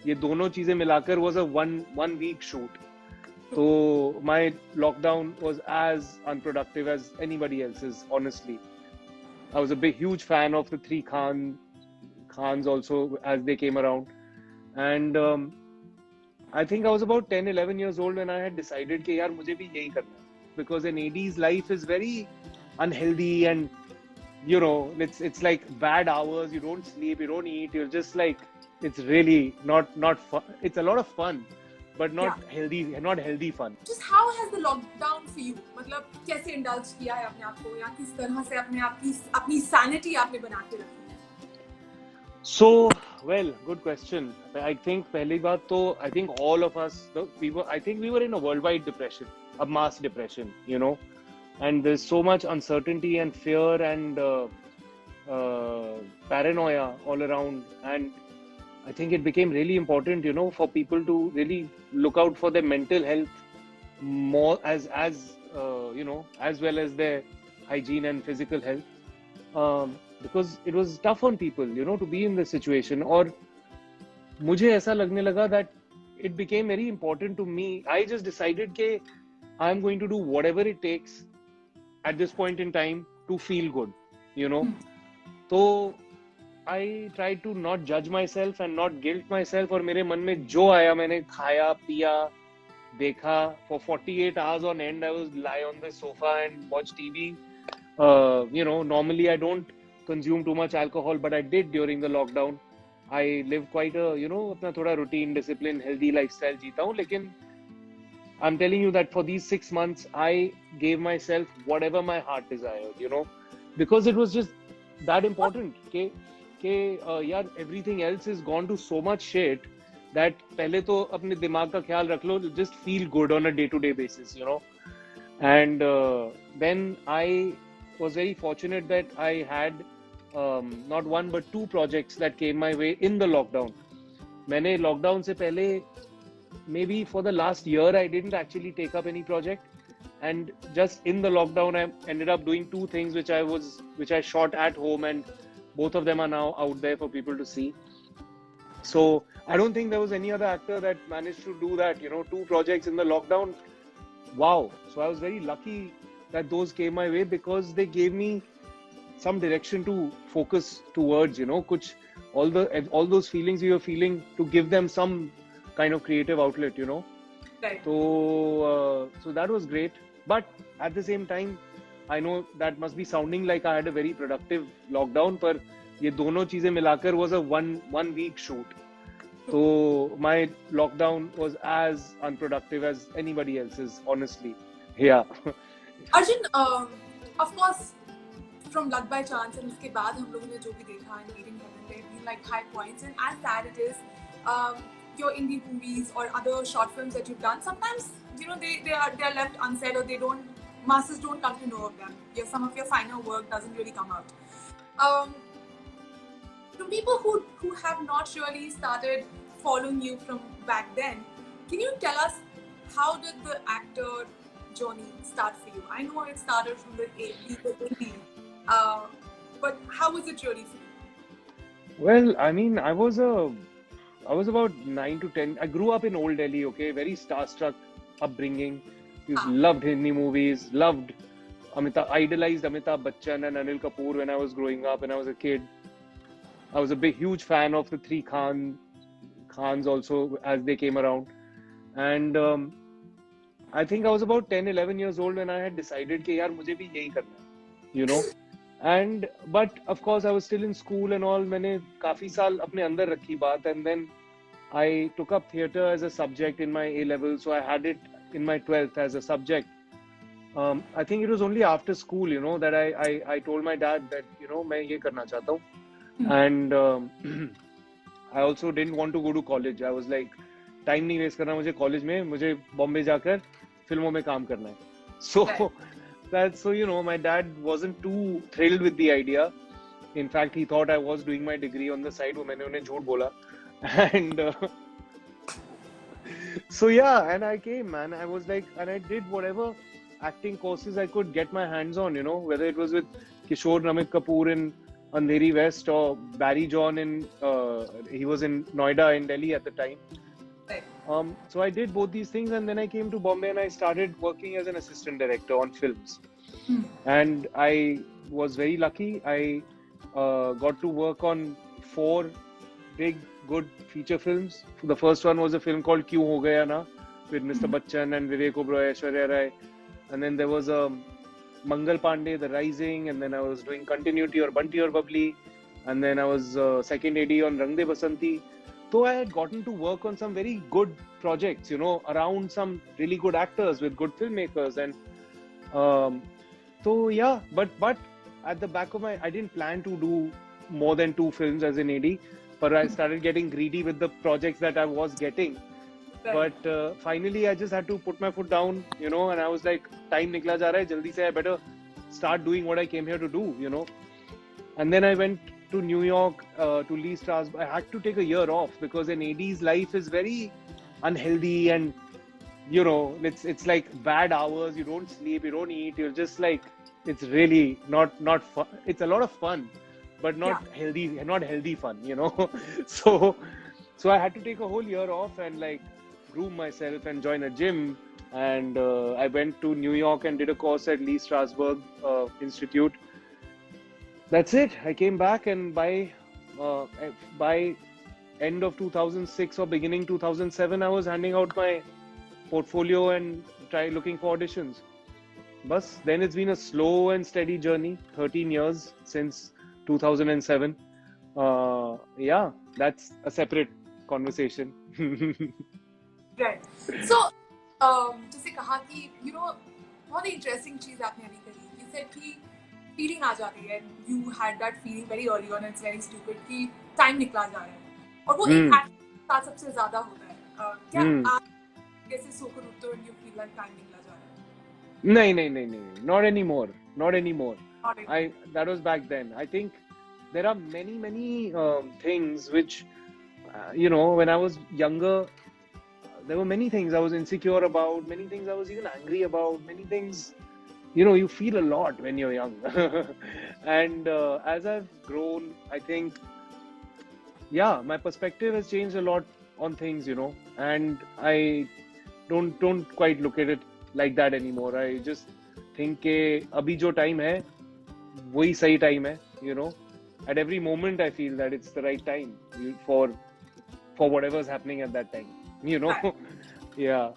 ये दोनों चीजें मिलाकर was a one week shoot. So my lockdown was as unproductive as anybody else's, honestly. I was a huge fan of the three Khans also as they came around. And I think I was about 10, 11 years old when I had decided कि यार मुझे भी यही करना है. Because an AD's life is very unhealthy and it's like bad hours. You don't sleep, you don't eat. You're just like, it's really not fun. It's a lot of fun, but not healthy fun. Just how has the lockdown for you? मतलब कैसे indulge किया है अपने आप को या किस तरह से अपने आप की अपनी sanity आपने बना के रखी है? So, well, good question. I think पहली बात तो I think all of us we were in a worldwide depression, a mass depression, and there's so much uncertainty and fear and paranoia all around, and I think it became really important, for people to really look out for their mental health more as well as their hygiene and physical health, because it was tough on people, to be in this situation. और मुझे ऐसा लगने लगा that it became very important to me. I just decided कि I'm going to do whatever it takes at this point in time to feel good, So I tried to not judge myself and not guilt myself. और मेरे मन में जो आया मैंने खाया पिया देखा. For 48 hours on end I was lie on the sofa and watch TV. Normally I don't consume too much alcohol, but I did during the lockdown. I live quite a अपना थोड़ा routine, discipline, healthy lifestyle जीता हूँ. लेकिन I'm telling you that for these 6 months I gave myself whatever my heart desired, because it was just that important कि यार everything else is gone to so much shit that पहले तो अपने दिमाग का ख्याल रख लो, just feel good on a day-to-day basis, and then I was very fortunate that I had not one but two projects that came my way in the lockdown. मैंने lockdown से पहले, maybe for the last year, I didn't actually take up any project, and just in the lockdown I ended up doing two things which I shot at home, and both of them are now out there for people to see. So I don't think there was any other actor that managed to do that, two projects in the lockdown. Wow. So I was very lucky that those came my way because they gave me some direction to focus towards, kuch, all those feelings we were feeling, to give them some kind of creative outlet, Right. So that was great. But at the same time, I know that must be sounding like I had a very productive lockdown, पर ये दोनों चीजें मिलाकर was a one week shoot. So my lockdown was as unproductive as anybody else's, honestly. Yeah. Arjun, of course, from Luck by Chance and उसके बाद हम लोगों ने जो भी देखा in Meeting Heaven, there have been like high points, and as sad it is, your indie movies or other short films that you've done, sometimes they are left unsaid, or masses don't come to know of them. Some of your finer work doesn't really come out. To people who have not really started following you from back then, can you tell us how did the actor journey start for you? I know it started from the 80s, but how was it really for you? Well, I mean, I was about 9 to 10. I grew up in Old Delhi, okay, very starstruck upbringing. Loved Hindi movies, idolized Amitabh Bachchan and Anil Kapoor when I was growing up, when I was a kid. I was a huge fan of the three Khans also as they came around. And I think I was about 10, 11 years old when I had decided कि यार मुझे भी यही करना है, but of course I was still in school and all. मैंने काफी साल अपने अंदर रखी बात, and then I took up theatre as a subject in my A level, so I had it in my 12th as a subject. I think it was only after school, that I told my dad that, मैं ये करना चाहता हूँ. And I also didn't want to go to college. I was like, time नहीं waste करना मुझे college में, मुझे बॉम्बे जाकर फिल्मों में काम करना है. So my dad wasn't too thrilled with the idea. In fact, he thought I was doing my degree on the side. वो मैंने उन्हें झूठ बोला. And so yeah, and I came, man. I was like, and I did whatever acting courses I could get my hands on, whether it was with Kishore Namit Kapoor in Andheri West, or Barry John he was in Noida in Delhi at the time. Right. So I did both these things, and then I came to Bombay and I started working as an assistant director on films. And I was very lucky. I got to work on 4 big, good feature films. The first one was a film called Kyun Ho Gaya Na, with Mr. Bachchan and Vivek Oberoi, Aishwarya Rai. And then there was Mangal Pandey, The Rising, and then I was doing Continuity or Bunty or Bubbly. And then I was second AD on Rang De Basanti. So I had gotten to work on some very good projects, around some really good actors with good filmmakers. And so yeah, but at the back of I didn't plan to do more than 2 films as an AD, but I started getting greedy with the projects that I was getting. Right. But finally, I just had to put my foot down, and I was like, time nikla ja raha hai, jaldi se I better start doing what I came here to do. And then I went to New York, to Lee Strasberg. I had to take a year off because an AD's life is very unhealthy, and it's like bad hours. You don't sleep, you don't eat. You're just like, it's really not fun. It's a lot of fun, but not healthy fun. So I had to take a whole year off and like groom myself and join a gym. And I went to New York and did a course at Lee Strasberg Institute. That's it. I came back, and by end of 2006 or beginning 2007, I was handing out my portfolio and looking for auditions. Bus, then it's been a slow and steady journey. 13 years since 2007. Yeah, that's a separate conversation. Right. So, जैसे कहा कि बहुत ही interesting चीज आपने अभी कही. You said कि feeling आ जाती है. You had that feeling very early on, and it's very stupid कि टाइम निकला जा रहा है. और वो एक एक्टर के साथ सबसे ज्यादा होता है. क्या आप कैसे सोकर उठते हो and you feel like time निकला जा रहा है? No, not anymore. That was back then. I think there are many things which, when I was younger, there were many things I was insecure about, many things I was even angry about, many things, you feel a lot when you're young. And as I've grown, I think, my perspective has changed a lot on things, and I don't quite look at it like that anymore. I just think ke abhi jo time hai, wahi sahi time hai, At every moment I feel that it's the right time for whatever's happening at that time, Yeah.